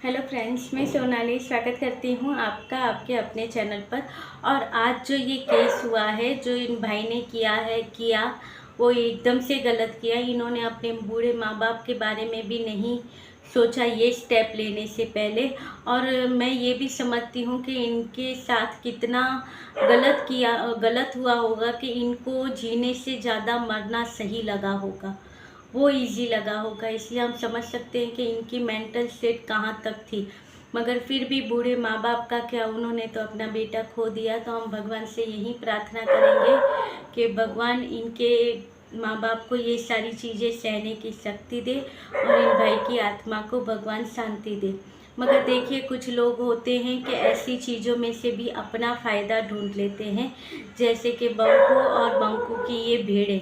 Hello friends, मैं सोनाली स्वागत करती हूँ आपका आपके अपने चैनल पर। और आज जो ये केस हुआ है, जो इन भाई ने किया वो एकदम से गलत किया। इन्होंने अपने बूढ़े माँ बाप के बारे में भी नहीं सोचा ये स्टेप लेने से पहले। और मैं ये भी समझती हूँ कि इनके साथ कितना गलत हुआ होगा कि इनको जीने से ज़्यादा मरना सही लगा होगा, वो इजी लगा होगा। इसलिए हम समझ सकते हैं कि इनकी मेंटल स्टेट कहाँ तक थी। मगर फिर भी बूढ़े माँ बाप का क्या, उन्होंने तो अपना बेटा खो दिया। तो हम भगवान से यही प्रार्थना करेंगे कि भगवान इनके माँ बाप को ये सारी चीज़ें सहने की शक्ति दे और इन भाई की आत्मा को भगवान शांति दे। मगर देखिए, कुछ लोग होते हैं कि ऐसी चीज़ों में से भी अपना फ़ायदा ढूंढ लेते हैं, जैसे कि बंकू और बंकू की ये भेड़ें,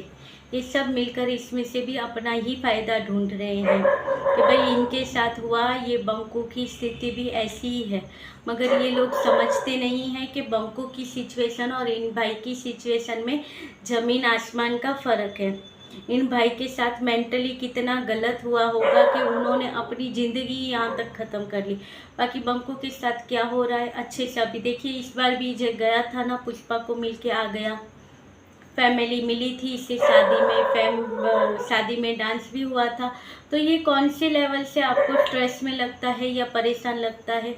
ये सब मिलकर इसमें से भी अपना ही फ़ायदा ढूंढ रहे हैं कि भाई इनके साथ हुआ, ये बंकू की स्थिति भी ऐसी ही है। मगर ये लोग समझते नहीं हैं कि बंकू की सिचुएशन और इन भाई की सिचुएशन में ज़मीन आसमान का फ़र्क है। इन भाई के साथ मेंटली कितना गलत हुआ होगा कि उन्होंने अपनी ज़िंदगी यहाँ तक ख़त्म कर ली। बाकी बंकू के साथ क्या हो रहा है अच्छे से अभी देखिए। इस बार भी जो गया था ना, पुष्पा को मिल के आ गया, फैमिली मिली थी इसे शादी में, शादी में डांस भी हुआ था। तो ये कौन से लेवल से आपको स्ट्रेस में लगता है या परेशान लगता है?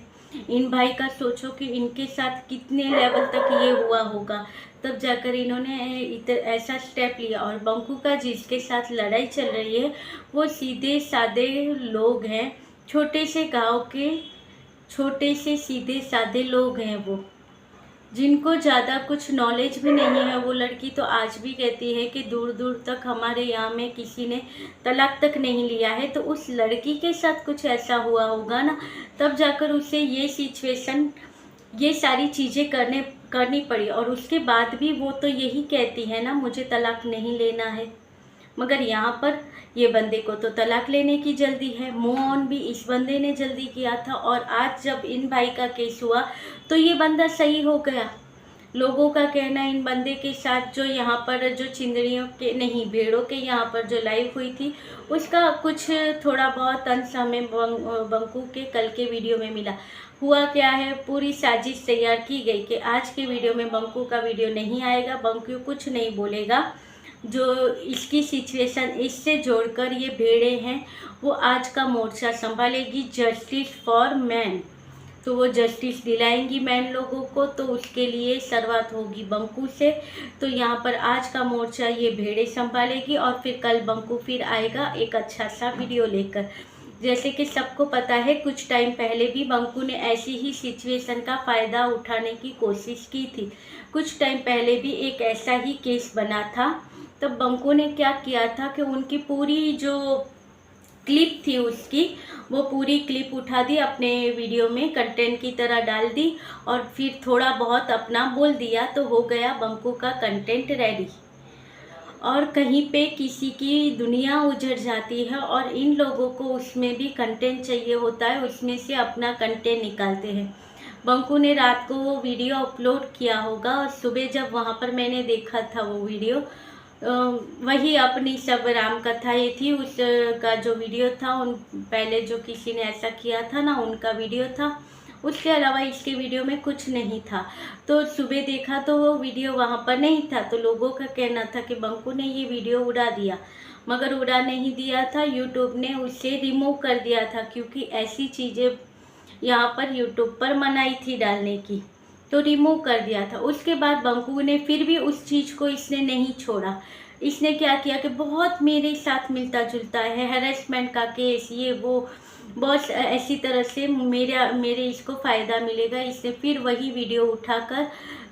इन भाई का सोचो कि इनके साथ कितने लेवल तक ये हुआ होगा, तब जाकर इन्होंने ऐसा स्टेप लिया। और बंकू का जिसके साथ लड़ाई चल रही है वो सीधे साधे लोग हैं, छोटे से गांव के छोटे से सीधे साधे लोग हैं, वो जिनको ज़्यादा कुछ नॉलेज भी नहीं है। वो लड़की तो आज भी कहती है कि दूर दूर तक हमारे यहाँ में किसी ने तलाक तक नहीं लिया है। तो उस लड़की के साथ कुछ ऐसा हुआ होगा ना, तब जाकर उसे ये सिचुएशन, ये सारी चीज़ें करनी पड़ी। और उसके बाद भी वो तो यही कहती है ना, मुझे तलाक नहीं लेना है। मगर यहाँ पर ये बंदे को तो तलाक लेने की जल्दी है। मूव ऑन भी इस बंदे ने जल्दी किया था। और आज जब इन भाई का केस हुआ तो ये बंदा सही हो गया। लोगों का कहना, इन बंदे के साथ जो यहाँ पर जो चिंदड़ियों के नहीं, भेड़ों के यहाँ पर जो लाइव हुई थी, उसका कुछ थोड़ा बहुत अंश हमें बंकू के कल के वीडियो में मिला। हुआ क्या है, पूरी साजिश तैयार की गई कि आज के वीडियो में बंकू का वीडियो नहीं आएगा, बंकू कुछ नहीं बोलेगा। जो इसकी सिचुएशन इससे जोड़कर ये भेड़े हैं, वो आज का मोर्चा संभालेगी, जस्टिस फॉर मैन। तो वो जस्टिस दिलाएंगी मैन लोगों को, तो उसके लिए शुरुआत होगी बंकू से। तो यहाँ पर आज का मोर्चा ये भेड़े संभालेगी और फिर कल बंकू फिर आएगा एक अच्छा सा वीडियो लेकर। जैसे कि सबको पता है, कुछ टाइम पहले भी बंकू ने ऐसी ही सिचुएशन का फ़ायदा उठाने की कोशिश की थी। कुछ टाइम पहले भी एक ऐसा ही केस बना था। तब बंकू ने क्या किया था कि उनकी पूरी जो क्लिप थी उसकी, वो पूरी क्लिप उठा दी, अपने वीडियो में कंटेंट की तरह डाल दी और फिर थोड़ा बहुत अपना बोल दिया, तो हो गया बंकू का कंटेंट रेडी। और कहीं पे किसी की दुनिया उजड़ जाती है और इन लोगों को उसमें भी कंटेंट चाहिए होता है, उसमें से अपना कंटेंट निकालते हैं। बंकू ने रात को वो वीडियो अपलोड किया होगा और सुबह जब वहाँ पर मैंने देखा था वो वीडियो, वही अपनी सब राम कथा ये थी, उस का जो वीडियो था, उन पहले जो किसी ने ऐसा किया था ना, उनका वीडियो था। उसके अलावा इसके वीडियो में कुछ नहीं था। तो सुबह देखा तो वो वीडियो वहाँ पर नहीं था। तो लोगों का कहना था कि बंकू ने ये वीडियो उड़ा दिया, मगर उड़ा नहीं दिया था, यूट्यूब ने उसे रिमूव कर दिया था, क्योंकि ऐसी चीज़ें यहाँ पर यूट्यूब पर मनाही थी डालने की, तो रिमूव कर दिया था। उसके बाद बंकू ने फिर भी उस चीज़ को इसने नहीं छोड़ा। इसने क्या किया कि बहुत मेरे साथ मिलता जुलता है, हैरेसमेंट का केस, ये वो, बहुत ऐसी तरह से मेरे इसको फ़ायदा मिलेगा। इसने फिर वही वीडियो उठाकर,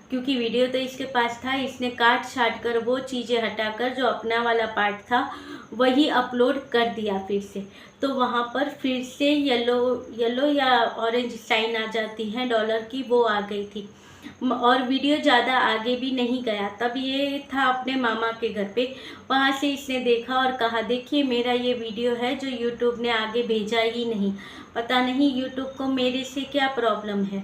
क्योंकि वीडियो तो इसके पास था, इसने काट छाट कर वो चीज़ें हटाकर जो अपना वाला पार्ट था वही अपलोड कर दिया फिर से। तो वहाँ पर फिर से येलो या ऑरेंज साइन आ जाती है डॉलर की, वो आ गई थी। और वीडियो ज़्यादा आगे भी नहीं गया। तब ये था अपने मामा के घर पे, वहाँ से इसने देखा और कहा, देखिए मेरा ये वीडियो है जो यूट्यूब ने आगे भेजा ही नहीं, पता नहीं यूट्यूब को मेरे से क्या प्रॉब्लम है।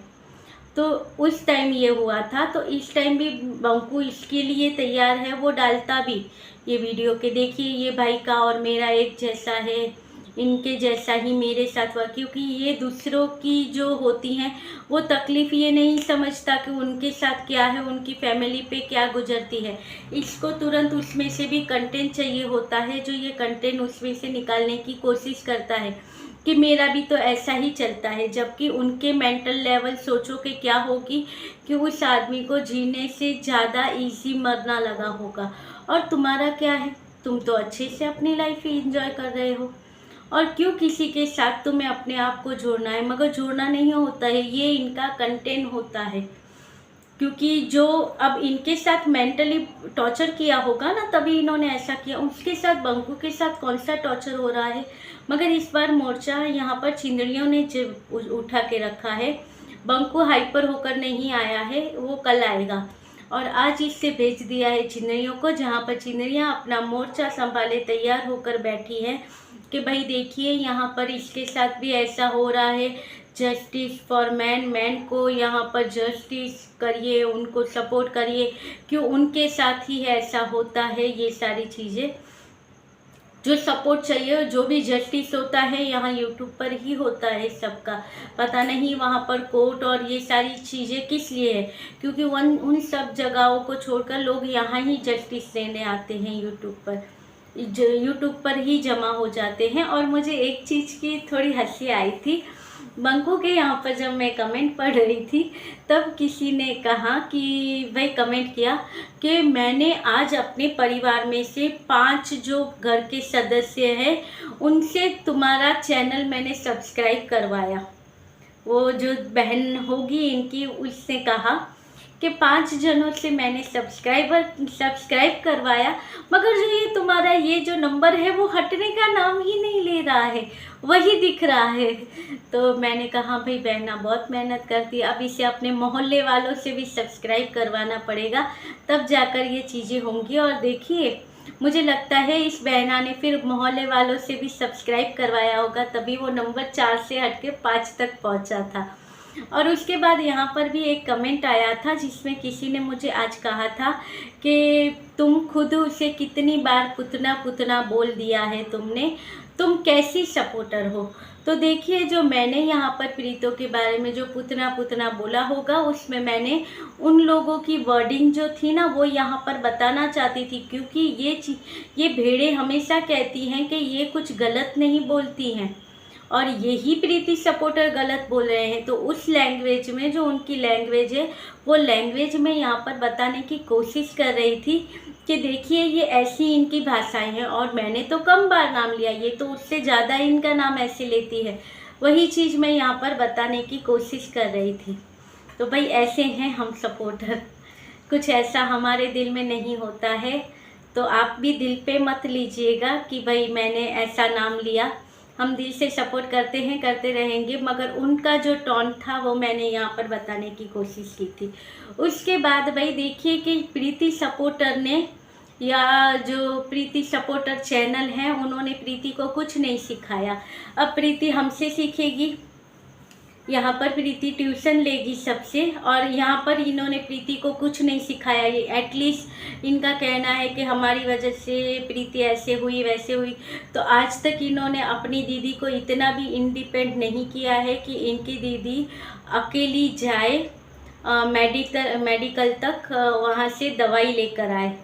तो उस टाइम ये हुआ था। तो इस टाइम भी बंकू इसके लिए तैयार है, वो डालता भी ये वीडियो के, देखिए ये भाई का और मेरा एक जैसा है, इनके जैसा ही मेरे साथ हुआ, क्योंकि ये दूसरों की जो होती हैं वो तकलीफ़ ये नहीं समझता कि उनके साथ क्या है, उनकी फैमिली पे क्या गुजरती है। इसको तुरंत उसमें से भी कंटेंट चाहिए होता है, जो ये कंटेंट उसमें से निकालने की कोशिश करता है कि मेरा भी तो ऐसा ही चलता है। जबकि उनके मेंटल लेवल सोचो कि क्या होगी कि उस आदमी को जीने से ज़्यादा इजी मरना लगा होगा। और तुम्हारा क्या है, तुम तो अच्छे से अपनी लाइफ एंजॉय कर रहे हो, और क्यों किसी के साथ तुम्हें अपने आप को जोड़ना है। मगर जोड़ना नहीं होता है, ये इनका कंटेंट होता है। क्योंकि जो अब इनके साथ मेंटली टॉर्चर किया होगा ना, तभी इन्होंने ऐसा किया। उसके साथ, बंकू के साथ कौन सा टॉर्चर हो रहा है। मगर इस बार मोर्चा यहाँ पर चिंदड़ियों ने उठा के रखा है। बंकू हाइपर होकर नहीं आया है, वो कल आएगा। और आज इससे भेज दिया है चिंदड़ियों को, जहाँ पर चिंदड़ियाँ अपना मोर्चा संभाले तैयार होकर बैठी हैं कि भाई देखिए यहाँ पर इसके साथ भी ऐसा हो रहा है। जस्टिस फॉर मैन, मैन को यहाँ पर जस्टिस करिए, उनको सपोर्ट करिए, क्यों उनके साथ ही ऐसा होता है। ये सारी चीज़ें जो सपोर्ट चाहिए, जो भी जस्टिस होता है यहाँ यूट्यूब पर ही होता है सबका। पता नहीं वहाँ पर कोर्ट और ये सारी चीज़ें किस लिए है, क्योंकि उन सब जगहों को छोड़कर लोग यहाँ ही जस्टिस लेने आते हैं यूट्यूब पर, यूट्यूब पर ही जमा हो जाते हैं। और मुझे एक चीज़ की थोड़ी हंसी आई थी, बंकू के यहाँ पर जब मैं कमेंट पढ़ रही थी, तब किसी ने कहा कि भाई कमेंट किया कि मैंने आज अपने परिवार में से 5 जो घर के सदस्य हैं उनसे तुम्हारा चैनल मैंने सब्सक्राइब करवाया। वो जो बहन होगी इनकी, उसने कहा कि 5 जनों से मैंने सब्सक्राइब करवाया, मगर जो ये तुम्हारा ये जो नंबर है वो हटने का नाम ही नहीं ले रहा है, वही दिख रहा है। तो मैंने कहा भाई बहना बहुत मेहनत करती है, अब इसे अपने मोहल्ले वालों से भी सब्सक्राइब करवाना पड़ेगा, तब जाकर ये चीज़ें होंगी। और देखिए मुझे लगता है इस बहना ने फिर मोहल्ले वालों से भी सब्सक्राइब करवाया होगा, तभी वो नंबर 4 से हट के 5 तक पहुंचा था। और उसके बाद यहाँ पर भी एक कमेंट आया था, जिसमें किसी ने मुझे आज कहा था कि तुम खुद उसे कितनी बार पुतना पुतना बोल दिया है तुमने, तुम कैसी सपोर्टर हो। तो देखिए जो मैंने यहाँ पर प्रीतों के बारे में जो पुतना पुतना बोला होगा, उसमें मैंने उन लोगों की वर्डिंग जो थी ना, वो यहाँ पर बताना चाहती थी। क्योंकि ये भेड़ें हमेशा कहती हैं कि ये कुछ गलत नहीं बोलती हैं, और यही प्रीति सपोर्टर गलत बोल रहे हैं। तो उस लैंग्वेज में, जो उनकी लैंग्वेज है, वो लैंग्वेज में यहाँ पर बताने की कोशिश कर रही थी कि देखिए ये ऐसी इनकी भाषाएं हैं। और मैंने तो कम बार नाम लिया, ये तो उससे ज़्यादा इनका नाम ऐसे लेती है। वही चीज़ मैं यहाँ पर बताने की कोशिश कर रही थी। तो भाई ऐसे हैं हम सपोर्टर, कुछ ऐसा हमारे दिल में नहीं होता है। तो आप भी दिल पे मत लीजिएगा कि भाई मैंने ऐसा नाम लिया। हम दिल से सपोर्ट करते हैं, करते रहेंगे, मगर उनका जो टोन था वो मैंने यहाँ पर बताने की कोशिश की थी। उसके बाद भाई देखिए कि प्रीति सपोर्टर ने, या जो प्रीति सपोर्टर चैनल है, उन्होंने प्रीति को कुछ नहीं सिखाया। अब प्रीति हमसे सीखेगी, यहाँ पर प्रीति ट्यूशन लेगी सबसे, और यहाँ पर इन्होंने प्रीति को कुछ नहीं सिखाया। ये एटलीस्ट इनका कहना है कि हमारी वजह से प्रीति ऐसे हुई वैसे हुई। तो आज तक इन्होंने अपनी दीदी को इतना भी इंडिपेंडेंट नहीं किया है कि इनकी दीदी अकेली जाए मेडिकल तक, वहाँ से दवाई लेकर आए,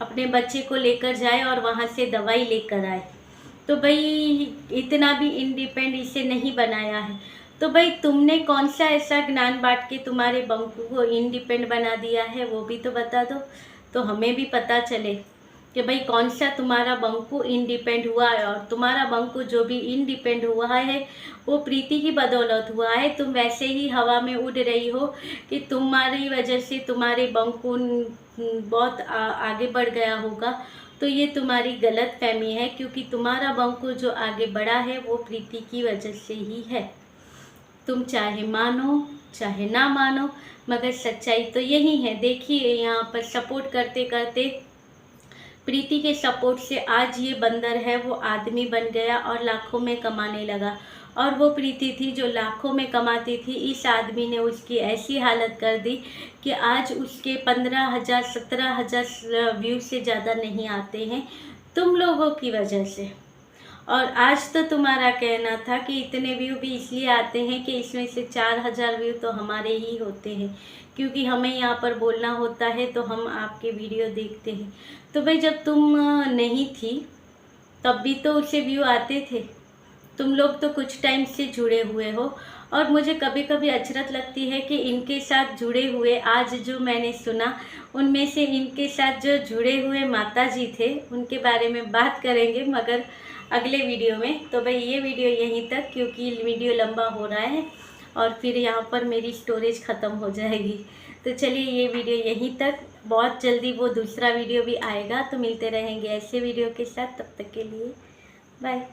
अपने बच्चे को लेकर जाए और वहाँ से दवाई लेकर आए। तो भाई इतना भी इंडिपेंडेंट इसे नहीं बनाया है। तो भाई तुमने कौन सा ऐसा ज्ञान बांट के तुम्हारे बंकू को इंडिपेंडेंट बना दिया है, वो भी तो बता दो, तो हमें भी पता चले कि भाई कौन सा तुम्हारा बंकू इंडिपेंडेंट हुआ है। और तुम्हारा बंकू जो भी इंडिपेंडेंट हुआ है वो प्रीति की बदौलत हुआ है। तुम वैसे ही हवा में उड़ रही हो कि तुम्हारी वजह से तुम्हारे बंकू बहुत आगे बढ़ गया होगा। तो ये तुम्हारी गलत फहमी है, क्योंकि तुम्हारा बंकू जो आगे बढ़ा है वो प्रीति की वजह से ही है। तुम चाहे मानो चाहे ना मानो, मगर सच्चाई तो यही है। देखिए यहाँ पर सपोर्ट करते करते प्रीति के सपोर्ट से आज ये बंदर है वो आदमी बन गया और लाखों में कमाने लगा। और वो प्रीति थी जो लाखों में कमाती थी, इस आदमी ने उसकी ऐसी हालत कर दी कि आज उसके 15,000 17,000 व्यू से ज़्यादा नहीं आते हैं, तुम लोगों की वजह से। और आज तो तुम्हारा कहना था कि इतने व्यू भी इसलिए आते हैं कि इसमें से 4000 व्यू तो हमारे ही होते हैं, क्योंकि हमें यहाँ पर बोलना होता है तो हम आपके वीडियो देखते हैं। तो भाई जब तुम नहीं थी तब भी तो उसे व्यू आते थे। तुम लोग तो कुछ टाइम से जुड़े हुए हो, और मुझे कभी कभी अचरज लगती है कि इनके साथ जुड़े हुए आज जो मैंने सुना, उनमें से इनके साथ जो जुड़े हुए माता जी थे उनके बारे में बात करेंगे मगर अगले वीडियो में। तो भाई ये वीडियो यहीं तक, क्योंकि वीडियो लंबा हो रहा है और फिर यहाँ पर मेरी स्टोरेज ख़त्म हो जाएगी। तो चलिए ये वीडियो यहीं तक, बहुत जल्दी वो दूसरा वीडियो भी आएगा, तो मिलते रहेंगे ऐसे वीडियो के साथ। तब तक के लिए बाय।